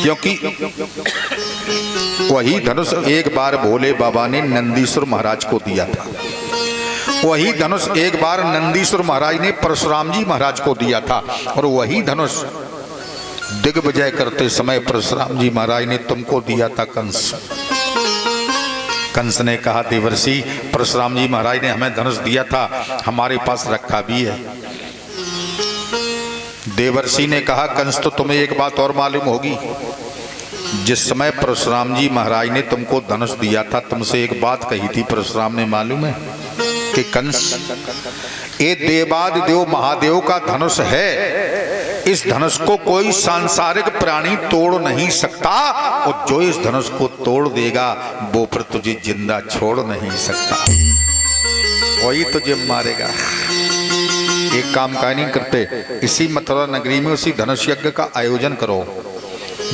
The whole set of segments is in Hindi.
क्योंकि वही धनुष एक बार भोले बाबा ने नंदीश्वर महाराज को दिया था। वही धनुष एक बार नंदीश्वर महाराज ने परशुराम जी महाराज को दिया था। और वही धनुष दिग्विजय करते समय परशुराम जी महाराज ने तुमको दिया था कंस। कंस ने कहा देवर्षि परशुराम जी महाराज ने हमें धनुष दिया था, हमारे पास रखा भी है। देवर्षि ने कहा कंस तो तुम्हें एक बात और मालूम होगी, जिस समय परशुराम जी महाराज ने तुमको धनुष दिया था तुमसे एक बात कही थी परशुराम ने, मालूम है कि कंस ये देवादिदेव महादेव का धनुष है, इस धनुष को कोई सांसारिक प्राणी तोड़ नहीं सकता और जो इस धनुष को तोड़ देगा वो पर तुझे जिंदा छोड़ नहीं सकता, वही तुझे मारेगा। एक काम का नहीं करते, इसी मथुरा नगरी में उसी धनुष यज्ञ का आयोजन करो।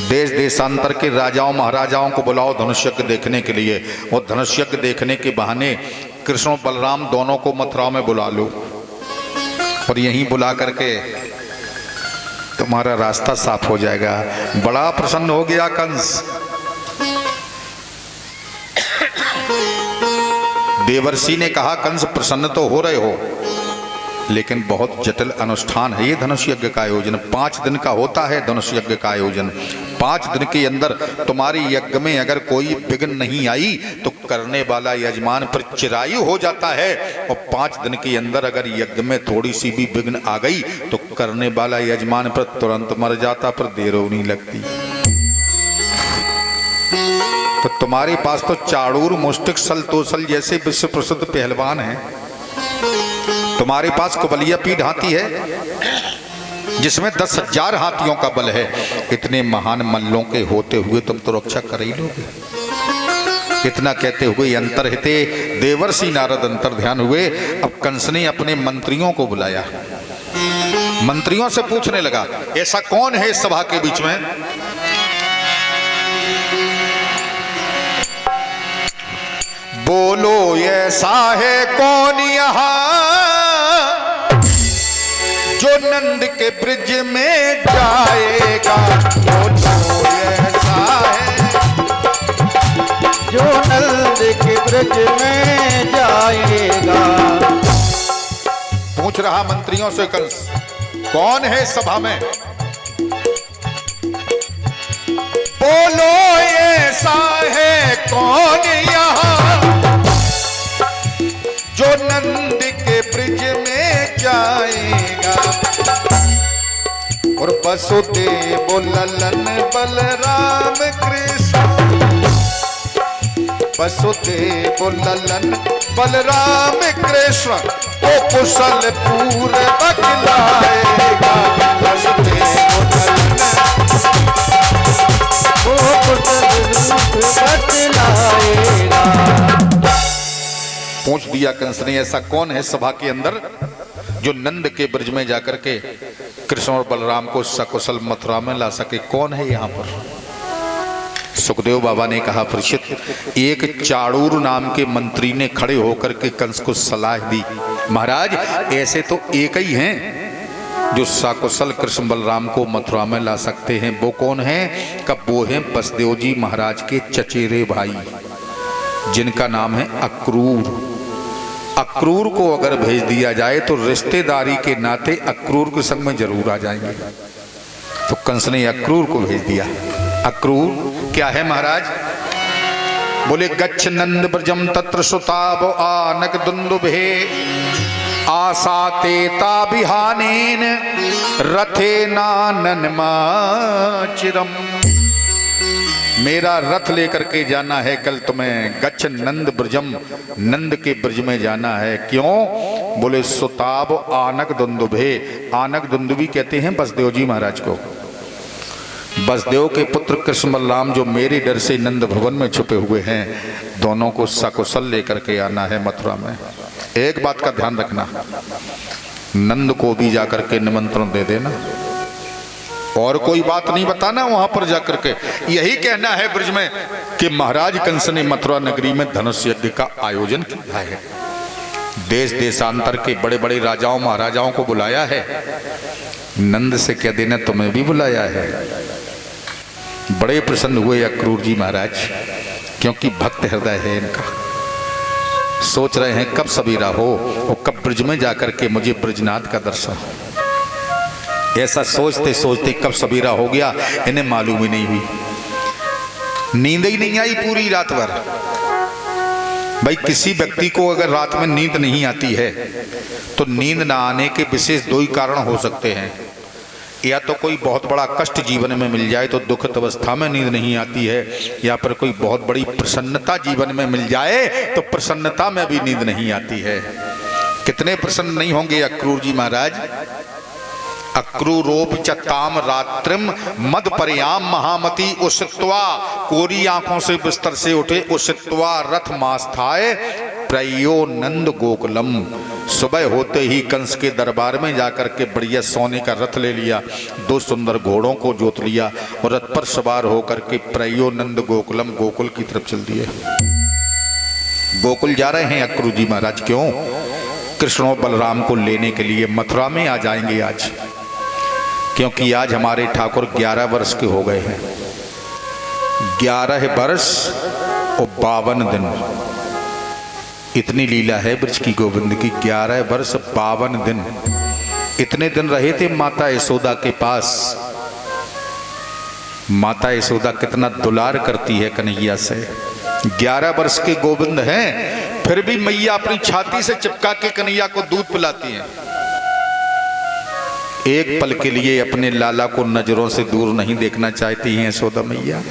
देश देशांतर के राजाओं महाराजाओं को बुलाओ धनुष यज्ञ देखने के लिए। और धनुष यज्ञ देखने के बहाने कृष्ण और बलराम दोनों को मथुरा में बुला लो और यहीं बुला करके तुम्हारा रास्ता साफ हो जाएगा। बड़ा प्रसन्न हो गया कंस। देवर्षि ने कहा कंस प्रसन्न तो हो रहे हो, लेकिन बहुत जटिल अनुष्ठान है ये धनुष यज्ञ का आयोजन। 5 दिन का होता है धनुष यज्ञ का आयोजन। 5 दिन के अंदर तुम्हारी यज्ञ में अगर कोई विघ्न नहीं आई तो करने वाला यजमान पर चिरायु हो जाता है, और 5 दिन के अंदर अगर यज्ञ में थोड़ी सी भी विघ्न आ गई तो करने वाला यजमान पर तुरंत मर जाता, पर देर नहीं लगती। तो तुम्हारे पास तो चाड़ूर मुष्टिक सल तोसल जैसे विश्व प्रसिद्ध पहलवान हैं, तुम्हारे पास कुबलिया पीठ हाथी है जिसमें 10,000 हाथियों का बल है। इतने महान मल्लों के होते हुए तुम तो रक्षा कर ही लोगे। इतना कहते हुए अंतर्हिते देवर्षि नारद अंतर ध्यान हुए। अब कंस ने अपने मंत्रियों को बुलाया, मंत्रियों से पूछने लगा ऐसा कौन है इस सभा के बीच में बोलो ऐसा है कौन यहाँ जो नंद के ब्रिज में जाएगा। बोलो ऐसा है जो नंद के ब्रिज में जाएगा। पूछ रहा मंत्रियों से कंस कौन है सभा में, बोलो ऐसा है कौन यहाँ जो नंद के ब्रिज में जाएगा। और वसुदेव ललन बलराम कृष्ण, वसुदेव ललन बलराम कृष्ण वो कुशल पूर्वक लाएगा। वसुदेव ललन वो कुशल पूर्वक लाएगा। पूछ दिया कंस ने ऐसा कौन है सभा के अंदर जो नंद के ब्रज में जाकर के कृष्ण और बलराम को सकुशल मथुरा में ला सके, कौन है यहाँ पर। सुखदेव बाबा ने कहा परीक्षित एक चाड़ूर नाम के मंत्री ने खड़े होकर के कंस को सलाह दी, महाराज ऐसे तो एक ही हैं जो सकुशल कृष्ण बलराम को मथुरा में ला सकते हैं। वो कौन है, कब वो हैं बसदेव जी महाराज के चचेरे भाई जिनका नाम है अक्रूर। अक्रूर को अगर भेज दिया जाए तो रिश्तेदारी के नाते अक्रूर के संग में जरूर आ जाएंगे। तो कंस ने अक्रूर को भेज दिया। अक्रूर क्या है महाराज, बोले गच्छ नंद ब्रजम तत्र सुताव आनक दुंदुभे आसातेता बिहानेन रथे नानन माचिरम। मेरा रथ लेकर के जाना है कल तुम्हें, गच्छ नंद ब्रजम, नंद के ब्रज में जाना है। क्यों, बोले सुताब आनक दुंदुभे, आनक दुंदुभी कहते हैं बसदेव जी महाराज को। बसदेव के पुत्र कृष्ण बलराम जो मेरे डर से नंद भवन में छुपे हुए हैं, दोनों को सकुशल लेकर के आना है मथुरा में। एक बात का ध्यान रखना, नंद को भी जाकर के निमंत्रण दे देना और कोई बात नहीं बताना वहां पर जाकर के। यही कहना है ब्रज में कि महाराज कंस ने मथुरा नगरी में धनुष यज्ञ का आयोजन किया है। देश देशांतर के बड़े बड़े राजाओं महाराजाओं को बुलाया है। नंद से कह देना तुम्हें भी बुलाया है। बड़े प्रसन्न हुए अक्रूर जी महाराज, क्योंकि भक्त हृदय है इनका। सोच रहे हैं कब सवेरा हो और कब ब्रज में जाकर के मुझे ब्रजनाथ का दर्शन हो। ऐसा सोचते सोचते कब सवेरा हो गया इन्हें मालूम ही नहीं हुई। नींद ही नहीं आई पूरी रात भर। भाई किसी व्यक्ति को अगर रात में नींद नहीं आती है तो नींद ना आने के विशेष दो ही कारण हो सकते हैं। या तो कोई बहुत बड़ा कष्ट जीवन में मिल जाए तो दुखद अवस्था में नींद नहीं आती है, या फिर कोई बहुत बड़ी प्रसन्नता जीवन में मिल जाए तो प्रसन्नता में भी नींद नहीं आती है। कितने प्रसन्न नहीं होंगे अक्रूर जी महाराज। अक्रूरोप चताम रात्रिम मद पर्याम महामती उषित्वा, कोरी आंखों से बिस्तर से उठे उषित्वा रथ मास्थाए प्रयो नंद गोकुलम। सुबह होते ही कंस के दरबार में जाकर के बढ़िया सोने का रथ ले लिया, दो सुंदर घोड़ों को जोत लिया और रथ पर सवार होकर के प्रयो नंद गोकुलम, गोकुल की तरफ चल दिए। गोकुल जा रहे हैं अक्रूर जी महाराज। क्यों? कृष्ण और बलराम को लेने के लिए मथुरा में आ जाएंगे आज, क्योंकि आज हमारे ठाकुर 11 वर्ष के हो गए हैं। 11 वर्ष और 52 दिन, इतनी लीला है ब्रज की गोविंद की। 11 वर्ष 52 दिन, इतने दिन रहे थे माता यशोदा के पास। माता यशोदा कितना दुलार करती है कन्हैया से। 11 वर्ष के गोविंद हैं, फिर भी मैया अपनी छाती से चिपका के कन्हैया को दूध पिलाती हैं। एक पल के लिए अपने लाला को नजरों से दूर नहीं देखना चाहती हैं यशोदा मैया।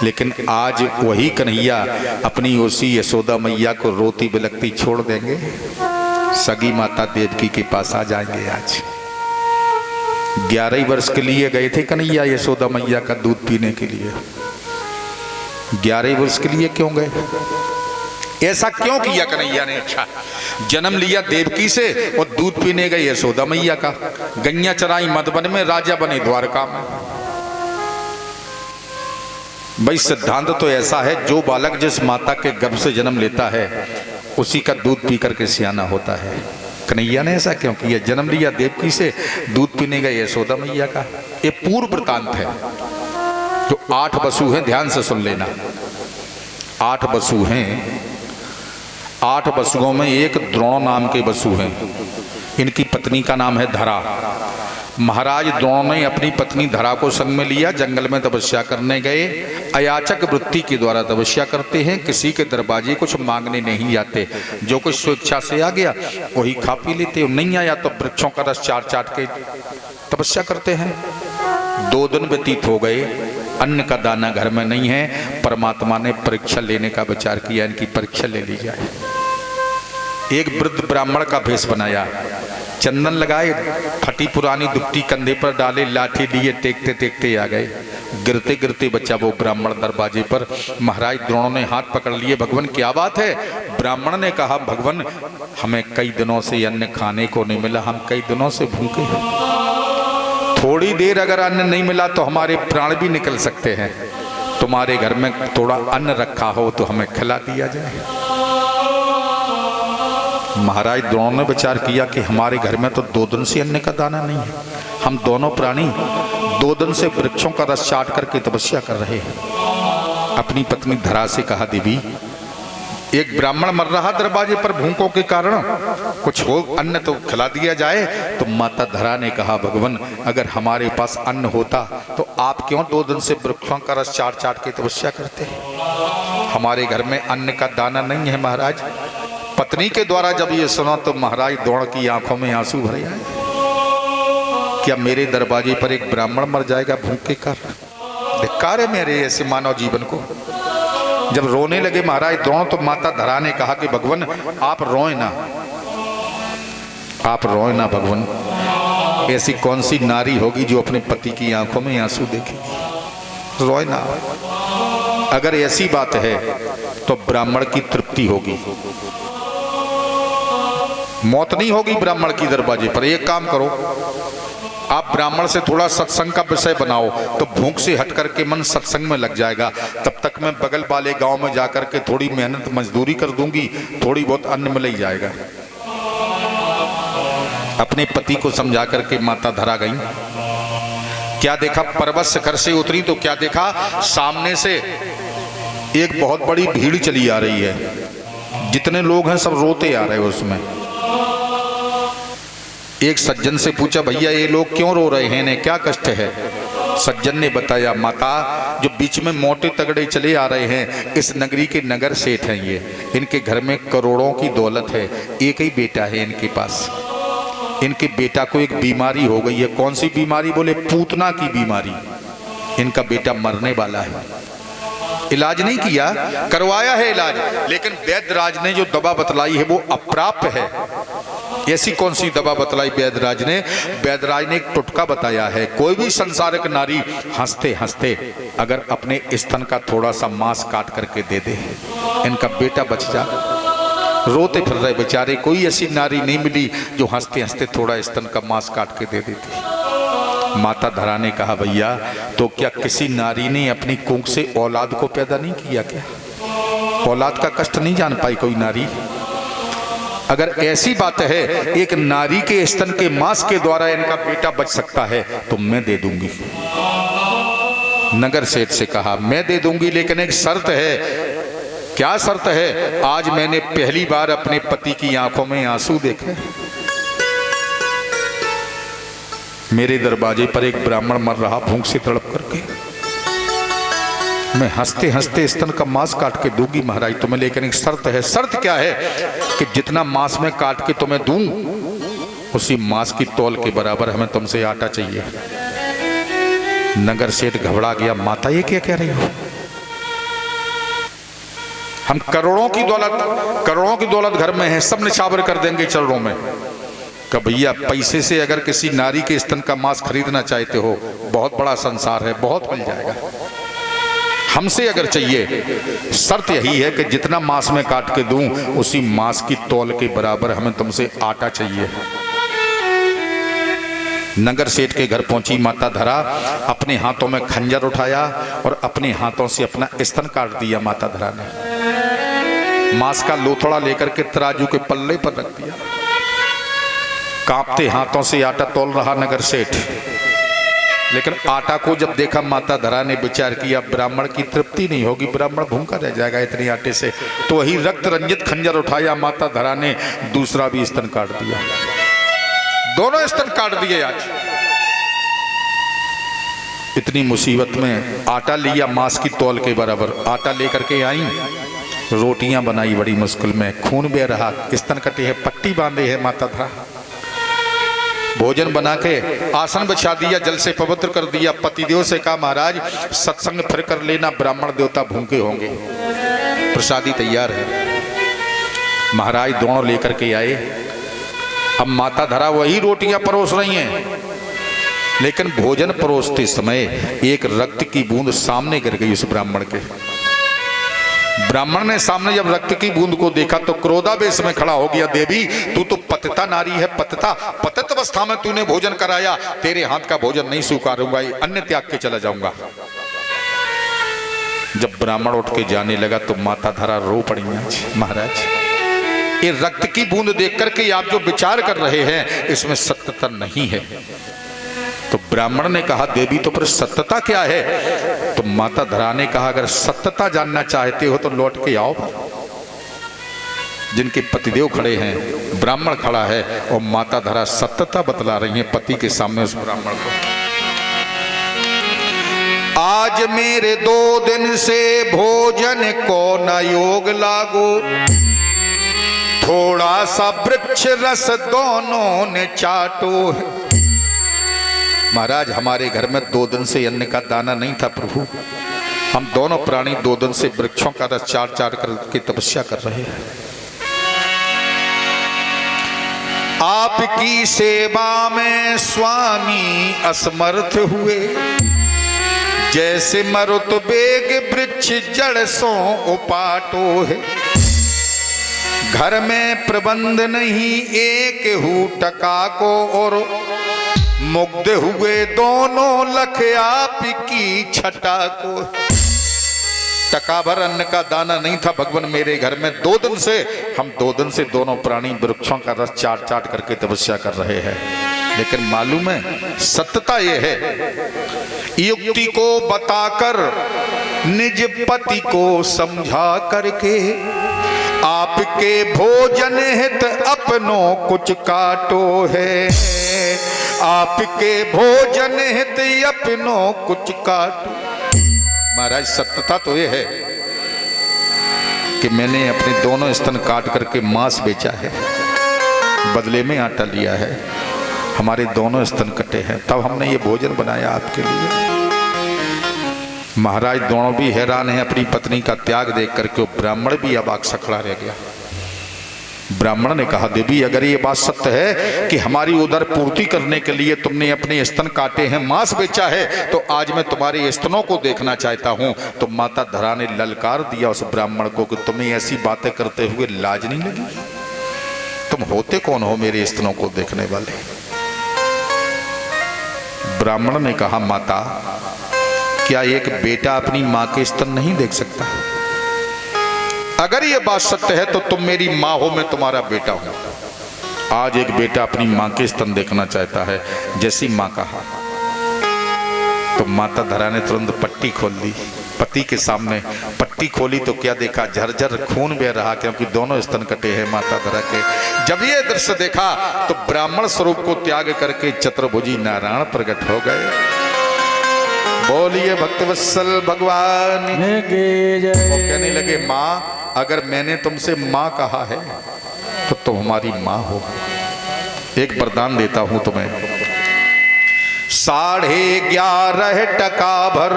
लेकिन आज वही कन्हैया अपनी उसी यशोदा मैया को रोती बिलखती छोड़ देंगे, सगी माता देवकी के पास आ जाएंगे। आज 11 वर्ष के लिए गए थे कन्हैया यशोदा मैया का दूध पीने के लिए। 11 वर्ष के लिए क्यों गए? ऐसा क्यों किया कन्हैया ने? अच्छा, जन्म लिया देवकी से और दूध पीने गए यशोदा मैया का। गैया चराई मधुबन में, राजा बने द्वारका में। भाई सिद्धांत तो ऐसा है, जो बालक जिस माता के गर्भ से जन्म लेता है उसी का दूध पी करके सियाना होता है। कन्हैया ने ऐसा क्यों किया? जन्म लिया देवकी से, दूध पीने गए यशोदा मैया का। ये पूर्व वृत्तांत है। जो 8 वसु हैं, ध्यान से सुन लेना। 8 वसु हैं। 8 वसुओं में एक द्रोण नाम के वसु हैं। इनकी पत्नी का नाम है धरा। महाराज द्रोण ने अपनी पत्नी धरा को संग में लिया, जंगल में तपस्या करने गए। अयाचक वृत्ति के द्वारा तपस्या करते हैं, किसी के दरवाजे कुछ मांगने नहीं जाते। जो कुछ स्वेच्छा से आ गया वही खा पी लेते। नहीं आया तो वृक्षों का रस चाट चाट के तपस्या करते हैं। 2 दिन व्यतीत हो गए, अन्न का दाना घर में नहीं है। परमात्मा ने परीक्षा लेने का विचार किया, इनकी परीक्षा ले ली जाए। एक वृद्ध ब्राह्मण का भेष बनाया, चंदन लगाए, फटी पुरानी दुपटी कंधे पर डाले, लाठी लिए, टेकते टेकते आ गए। गिरते गिरते बच्चा वो ब्राह्मण दरवाजे पर। महाराज द्रोण ने हाथ पकड़ लिए। भगवान क्या बात है? ब्राह्मण ने कहा, भगवान हमें कई दिनों से अन्न खाने को नहीं मिला, हम कई दिनों से भूखे हैं। थोड़ी देर अगर अन्न नहीं मिला तो हमारे प्राण भी निकल सकते हैं। तुम्हारे घर में थोड़ा अन्न रखा हो तो हमें खिला दिया जाए। महाराज द्रोण ने विचार किया कि हमारे घर में तो 2 दिन से अन्न का दाना नहीं है। हम दोनों प्राणी 2 दिन से वृक्षों का रस चाट करके तपस्या कर रहे हैं। अपनी पत्नी धरा से कहा, देवी एक ब्राह्मण मर रहा दरवाजे पर भूखों के कारण, कुछ हो अन्न तो खिला दिया जाए। तो माता धरा ने कहा, भगवान अगर हमारे पास अन्न होता तो आप क्यों 2 दिन से वृक्षों का रस चाट चाट के तपस्या करते? हमारे घर में अन्न का दाना नहीं है महाराज। पत्नी के द्वारा जब ये सुना तो महाराज द्रोण की आंखों में आंसू भर आए। क्या मेरे दरवाजे पर एक ब्राह्मण मर जाएगा भूखे का? धिक्कार है मेरे ऐसे मानव जीवन को। जब रोने लगे महाराज द्रोण तो माता धरा ने कहा कि भगवान आप रोए ना, आप रोए ना भगवान। ऐसी कौन सी नारी होगी जो अपने पति की आंखों में आंसू देखेगी? रोए ना। अगर ऐसी बात है तो ब्राह्मण की तृप्ति होगी, मौत नहीं होगी ब्राह्मण की दरवाजे पर। एक काम करो, आप ब्राह्मण से थोड़ा सत्संग का विषय बनाओ तो भूख से हट करके मन सत्संग में लग जाएगा। तब तक मैं बगल वाले गांव में जाकर के थोड़ी मेहनत मजदूरी कर दूंगी, थोड़ी बहुत अन्न मिल ही जाएगा। अपने पति को समझा करके माता धरा गई। क्या देखा? पर्वत शिखर से उतरी तो क्या देखा? सामने से एक बहुत बड़ी भीड़ चली आ रही है। जितने लोग हैं सब रोते आ रहे हैं उसमें। एक सज्जन से पूछा, भैया ये लोग क्यों रो रहे हैं, इन्हें क्या कष्ट है? सज्जन ने बताया, माता जो बीच में मोटे तगड़े चले आ रहे हैं, इस नगरी के नगर सेठ हैं ये। इनके घर में करोड़ों की दौलत है, एक ही बेटा है इनके पास। इनके बेटा को एक बीमारी हो गई है। कौन सी बीमारी? बोले पूतना की बीमारी। इनका बेटा मरने वाला है। इलाज नहीं किया, करवाया है इलाज, लेकिन वैद्यराज ने जो दवा बतलाई है वो अप्राप्य है। ऐसी कौन सी दवा बतलाई वैद्यराज ने? वैद्यराज ने एक टुटका बताया है। कोई भी संसारिक नारी हंसते हंसते अगर अपने स्तन का थोड़ा सा मांस काट करके दे दे, इनका बेटा बच जा। रोते फिर रहे बेचारे, कोई ऐसी नारी नहीं मिली जो हंसते हंसते थोड़ा स्तन का मांस काट के दे देती। माता धरा ने कहा, भैया तो क्या किसी नारी ने अपनी कुंख से औलाद को पैदा नहीं किया क्या? औलाद का कष्ट नहीं जान पाई कोई नारी? अगर ऐसी बात है, एक नारी के स्तन के मांस के द्वारा इनका बेटा बच सकता है तो मैं दे दूंगी। नगर सेठ से कहा, मैं दे दूंगी, लेकिन एक शर्त है। क्या शर्त है? आज मैंने पहली बार अपने पति की आंखों में आंसू देखे। मेरे दरवाजे पर एक ब्राह्मण मर रहा भूख से तड़प करके। मैं हंसते हंसते स्तन का मांस काट के दूंगी महाराज तुम्हें, लेकिन एक शर्त है। शर्त क्या है? कि जितना मांस मैं काट के तुम्हें दूं, उसी मांस की तौल के बराबर हमें तुमसे आटा चाहिए। नगर सेठ घबरा गया, माता ये क्या कह रही हो? हम करोड़ों की दौलत घर में है, सब निछावर कर देंगे चरणों में। कि भैया पैसे से अगर किसी नारी के स्तन का मांस खरीदना चाहते हो, बहुत बड़ा संसार है, बहुत मिल जाएगा। हमसे अगर चाहिए, शर्त यही है कि जितना मांस मैं काट के दूं, उसी मांस की तौल के बराबर हमें तुमसे आटा चाहिए। नगर सेठ के घर पहुंची माता धरा, अपने हाथों में खंजर उठाया और अपने हाथों से अपना स्तन काट दिया। माता धरा ने मांस का लोथड़ा लेकर के तराजू के पल्ले पर रख दिया। कांपते हाथों से आटा तौल रहा नगर सेठ, लेकिन आटा को जब देखा माता धरा ने विचार किया, ब्राह्मण की तृप्ति नहीं होगी, ब्राह्मण भूखा रह जाएगा इतने आटे से। तो वही रक्त रंजित खंजर उठाया, माता धरा ने दूसरा भी स्तन काट दिया। दोनों स्तन काट दिए। आज इतनी मुसीबत में आटा लिया, मांस की तौल के बराबर आटा लेकर के आई। रोटियां बनाई बड़ी मुश्किल में, खून बह रहा, स्तन कटे है, पट्टी बांधे है माता धरा। भोजन बना के आसन बिछा दिया, जल से पवित्र कर दिया। पतिदेव से कहा, महाराज सत्संग फिर कर लेना, ब्राह्मण देवता भूखे होंगे, प्रसादी तैयार है। महाराज दोनों लेकर के आए। अब माता धरा वही रोटियां परोस रही हैं, लेकिन भोजन परोसते समय एक रक्त की बूंद सामने गिर गई उस ब्राह्मण के। ब्राह्मण ने सामने जब रक्त की बूंद को देखा तो क्रोधावेश में खड़ा हो गया, देवी तू तो पतिता नारी है, पतित अवस्था में तूने भोजन कराया, तेरे हाथ का भोजन नहीं स्वीकारूंगा, अन्य त्याग के चला जाऊंगा। जब ब्राह्मण उठ के जाने लगा तो माता धरा रो पड़ी। महाराज ये रक्त की बूंद देख करके आप जो विचार कर रहे हैं, इसमें सत्यता नहीं है। तो ब्राह्मण ने कहा, देवी तो फिर सत्यता क्या है? तो माता धरा ने कहा, अगर सत्यता जानना चाहते हो तो लौट के आओ। जिनके पतिदेव खड़े हैं, ब्राह्मण खड़ा है और माता धरा सत्यता बतला रही है पति के सामने उस ब्राह्मण को। आज मेरे 2 दिन से भोजन को न योग लागो, थोड़ा सा वृक्ष रस दोनों ने चाटो। महाराज हमारे घर में 2 दिन से अन्न का दाना नहीं था प्रभु, हम दोनों प्राणी 2 दिन से वृक्षों का रस चाट चाट करके तपस्या कर रहे हैं। आपकी सेवा में स्वामी असमर्थ हुए, जैसे मरुत बेग वृक्ष जड़ सो उपाटो है। घर में प्रबंध नहीं एक हु टका को, और मुग्ध हुए दोनों लख आपकी छटा को। टका भर अन्न का दाना नहीं था भगवान मेरे घर में, 2 दिन से हम 2 दिन से दोनों प्राणी वृक्षों का रस चाट चाट करके तपस्या कर रहे हैं। लेकिन मालूम है सत्यता यह है, युक्ति को बताकर निज पति को समझा करके आपके भोजन हित अपनों कुछ काटो है, आपके भोजन हित अपनों कुछ काटो। महाराज सत्यता तो ये है कि मैंने अपने दोनों स्तन काट करके मांस बेचा है, बदले में आटा लिया है, हमारे दोनों स्तन कटे हैं, तब हमने ये भोजन बनाया आपके लिए। महाराज दोनों भी हैरान हैं अपनी पत्नी का त्याग देख करके। ब्राह्मण भी अब आंख खड़ा रह गया। ब्राह्मण ने कहा, देवी अगर ये बात सत्य है कि हमारी उदर पूर्ति करने के लिए तुमने अपने स्तन काटे हैं, मांस बेचा है, तो आज मैं तुम्हारे स्तनों को देखना चाहता हूं। तो माता धरा ने ललकार दिया उस ब्राह्मण को कि तुम्हें ऐसी बातें करते हुए लाज नहीं लगी? तुम होते कौन हो मेरे स्तनों को देखने वाले? ब्राह्मण ने कहा, माता क्या एक बेटा अपनी मां के स्तन नहीं देख सकता? अगर ये बात सत्य है तो तुम मेरी मां हो, मैं तुम्हारा बेटा हूं। आज एक बेटा अपनी मां के स्तन देखना चाहता है। जैसी मां कहा तो माता धरा ने तुरंत पट्टी खोल दी। पति के सामने पट्टी खोली तो क्या देखा, झरझर खून बह रहा, क्योंकि दोनों स्तन कटे हैं माता धरा के। जब ये दृश्य देखा तो ब्राह्मण स्वरूप को त्याग करके चतुर्भुजी नारायण प्रकट हो गए। बोलिए भक्तवत्सल भगवान की जय। कहने लगे, माँ अगर मैंने तुमसे माँ कहा है तो तुम हमारी माँ हो। एक वरदान देता हूं तुम्हें, 11.5 टका भर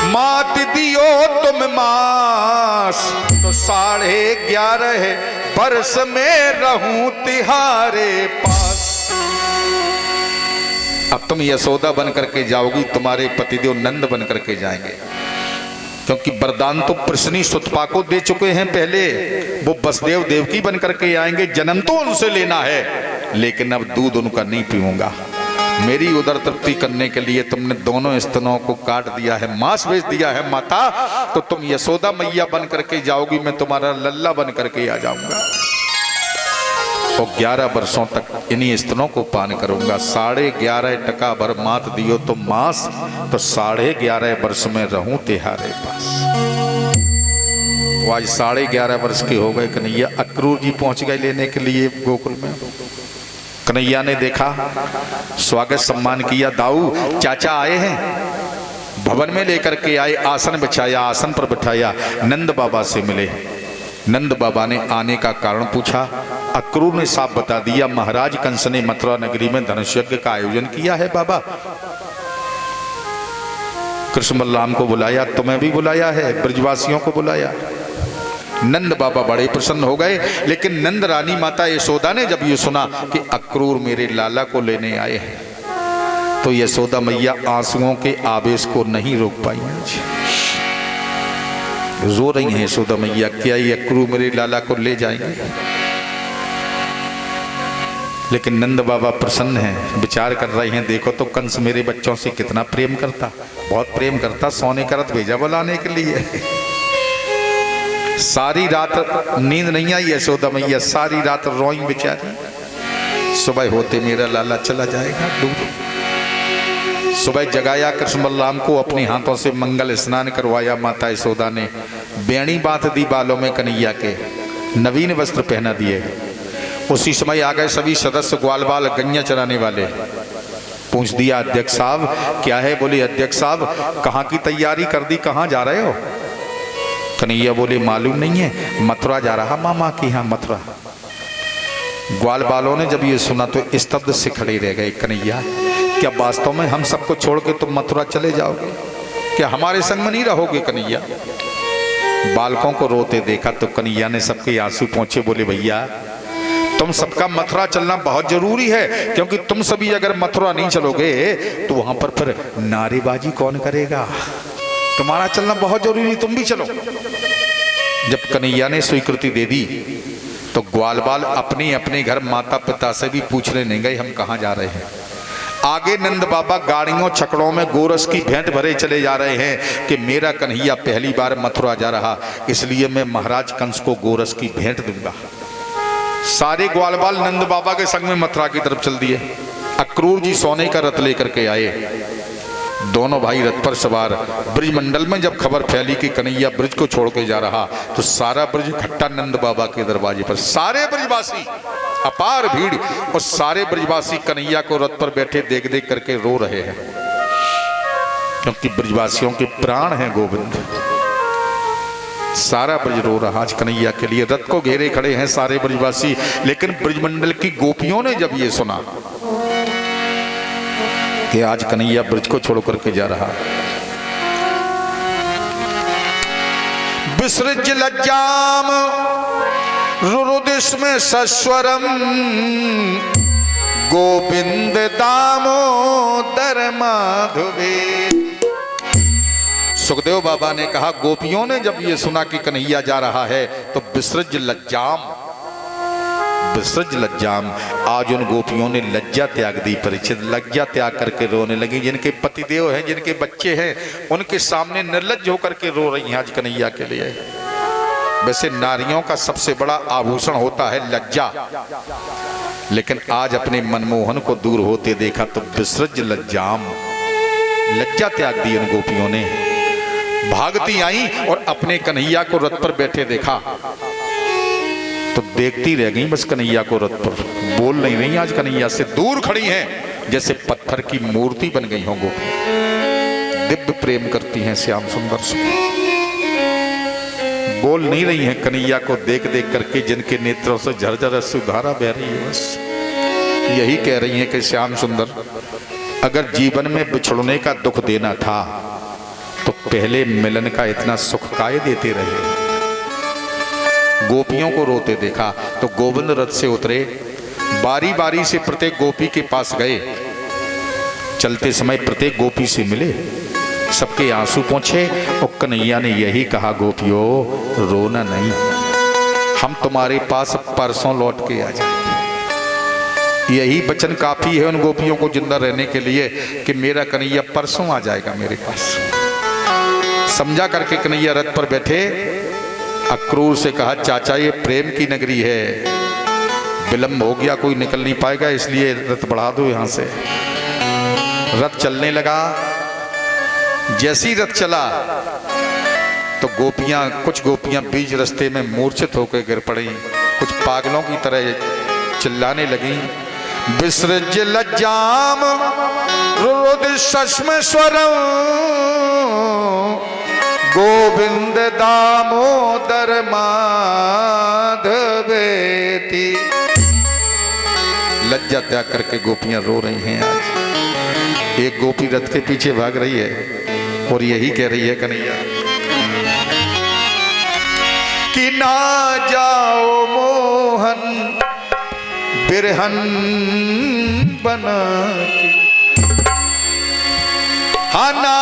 मात दियो तुम मास, तो 11.5 बरस में रहूं तिहारे पास। अब तुम यशोदा बन करके जाओगी, तुम्हारे पतिदेव नंद बन करके जाएंगे, क्योंकि वरदान तो प्रश्नी सुतपा को दे चुके हैं पहले। वो वसुदेव देवकी बन करके आएंगे, जन्म तो उनसे लेना है, लेकिन अब दूध उनका नहीं पीऊंगा। मेरी उदर तृप्ति करने के लिए तुमने दोनों स्तनों को काट दिया है, मांस बेच दिया है माता, तो तुम यशोदा मैया बन करके जाओगी, मैं तुम्हारा लल्ला बन करके आ जाऊंगा और 11 वर्षों तक इन्हीं स्तनों को पान करूंगा। 11.5 टका भर मात दियो तो मांस, तो 11.5 वर्ष में रहूं तिहारे पास। तो आज 11.5 वर्ष के हो गए कन्हैया। अक्रूर जी पहुंच गए लेने के लिए गोकुल में। कन्हैया ने देखा, स्वागत सम्मान किया। दाऊ चाचा आए हैं। भवन में लेकर के आए, आसन बिछाया, आसन पर बिठाया, नंद बाबा से मिले। नंद बाबा ने आने का कारण पूछा। अक्रूर ने साफ बता दिया, महाराज कंस ने मथुरा नगरी में धनुष यज्ञ का आयोजन किया है बाबा। कृष्ण बलराम को बुलाया, तुम्हें भी बुलाया है, ब्रजवासियों को बुलाया। नंद बाबा बड़े प्रसन्न हो गए, लेकिन नंद रानी माता यशोदा ने जब ये सुना कि अक्रूर मेरे लाला को लेने आए हैं, तो यशोदा मैया आंसुओं के आवेश को नहीं रोक पाई। रो रही हैं यशोदा मैया, क्या ये अक्रूर मेरे लाला को ले जाएंगे? लेकिन नंद बाबा प्रसन्न हैं, विचार कर रहे हैं, देखो तो कंस मेरे बच्चों से कितना प्रेम करता, बहुत प्रेम करता, सोने का रथ भेजा बुलाने के लिए। सारी रात नींद नहीं आई यशोदा मैया, सारी रात रोई बेचारी। सुबह होते मेरा लाला चला जाएगा दूर। सुबह जगाया कृष्ण बलराम को, अपने हाथों से मंगल स्नान करवाया। माता यशोदा ने बेणी बांध दी बालों में कन्हैया के, नवीन वस्त्र पहना दिए। उसी समय आ गए सभी सदस्य, ग्वाल बाल, गैया चराने वाले। पूछ दिया, अध्यक्ष साहब क्या है? बोले, अध्यक्ष साहब कहाँ की तैयारी कर दी, कहाँ जा रहे हो? कन्हैया बोले, मालूम नहीं है, मथुरा जा रहा मामा के यहाँ, मथुरा। ग्वाल बालों ने जब ये सुना तो स्तब्ध से खड़े रह गए। कन्हैया क्या वास्तव में हम सबको छोड़ के तुम मथुरा चले जाओगे? क्या हमारे संग में नहीं रहोगे कन्हैया? बालकों को रोते देखा तो कन्हैया ने सबके आंसू पोंछे। बोले, भैया तुम सबका मथुरा चलना बहुत जरूरी है, क्योंकि तुम सभी अगर मथुरा नहीं चलोगे तो वहां पर फिर नारेबाजी कौन करेगा? तुम्हारा चलना बहुत जरूरी, तुम भी चलो। जब कन्हैया ने स्वीकृति दे दी तो ग्वाल बाल अपने अपने घर माता पिता से भी पूछने नहीं गए हम कहाँ जा रहे हैं। आगे नंद बाबा गाड़ियों छकड़ों में गोरस की भेंट भरे चले जा रहे हैं कि मेरा कन्हैया पहली बार मथुरा जा रहा, इसलिए मैं महाराज कंस को गोरस की भेंट दूंगा। सारे ग्वाल बाल नंद बाबा के संग में मथुरा की तरफ चल दिए। अक्रूर जी सोने का रथ लेकर के आए। दोनों भाई रथ पर सवार। ब्रजमंडल में जब खबर फैली कि कन्हैया ब्रज को छोड़ के जा रहा, तो सारा ब्रज इकट्ठा नंद बाबा के दरवाजे पर। सारे ब्रजवासी, अपार भीड़, और सारे ब्रजवासी कन्हैया को रथ पर बैठे देख देख करके रो रहे हैं, क्योंकि ब्रजवासियों के प्राण हैं गोविंद। सारा ब्रज रो रहा आज कन्हैया के लिए। रथ को घेरे खड़े हैं सारे ब्रजवासी। लेकिन ब्रजमंडल की गोपियों ने जब ये सुना कि आज कन्हैया ब्रज को छोड़ करके जा रहा, विसृज लज्जाम रुरुदिश में सस्वरम गोविंद दामोदर माधवे। सुखदेव बाबा ने कहा, गोपियों ने जब ये सुना कि कन्हैया जा रहा है तो विसृज लज्जाम, विसृज लज्जाम, आज उन गोपियों ने लज्जा त्याग दी। परीक्षित लज्जा त्याग करके रोने लगी। जिनके पतिदेव हैं, जिनके बच्चे हैं, उनके सामने निर्लज्ज होकर के रो रही हैं आज कन्हैया के लिए। वैसे नारियों का सबसे बड़ा आभूषण होता है लज्जा, लेकिन आज अपने मनमोहन को दूर होते देखा तो विसृज लज्जाम, लज्जा त्याग दी उन गोपियों ने। भागती आई और अपने कन्हैया को रथ पर बैठे देखा तो देखती रह गई बस कन्हैया को रथ पर। बोल नहीं रही आज कन्हैया से, दूर खड़ी हैं जैसे पत्थर की मूर्ति बन गई हों गोपी। दिव्य प्रेम करती हैं श्याम सुंदर से। बोल नहीं रही हैं कन्हैया को देख देख करके, जिनके नेत्रों से झरझर सुधारा बह रही है। बस यही कह रही हैं कि श्याम सुंदर, अगर जीवन में बिछड़ने का दुख देना था तो पहले मिलन का इतना सुख काहे देते रहे। गोपियों को रोते देखा तो गोविंद रथ से उतरे, बारी बारी से प्रत्येक गोपी के पास गए। चलते समय प्रत्येक गोपी से मिले, सबके आंसू पोंछे और कन्हैया ने यही कहा, गोपियों रोना नहीं, हम तुम्हारे पास परसों लौट के आ जाएंगे। यही वचन काफी है उन गोपियों को जिंदा रहने के लिए कि मेरा कन्हैया परसों आ जाएगा मेरे पास। समझा करके कन्हैया रथ पर बैठे। अक्रूर से कहा, चाचा ये प्रेम की नगरी है, विलंब हो गया, कोई निकल नहीं पाएगा, इसलिए रथ बढ़ा दो यहां से। रथ चलने लगा। जैसी रथ चला तो गोपियां, कुछ गोपियां बीच रास्ते में मूर्छित होकर गिर पड़ी, कुछ पागलों की तरह चिल्लाने लगी। विसृज लज्जाम रुरुदिशस्म स्वरम गोविंद दामोदर माधवेति। लज्जा त्याग करके गोपियां रो रही हैं आज। एक गोपी रथ के पीछे भाग रही है और यही कह रही है कन्हैया कि ना जाओ मोहन बिरहन बना के, हाँ ना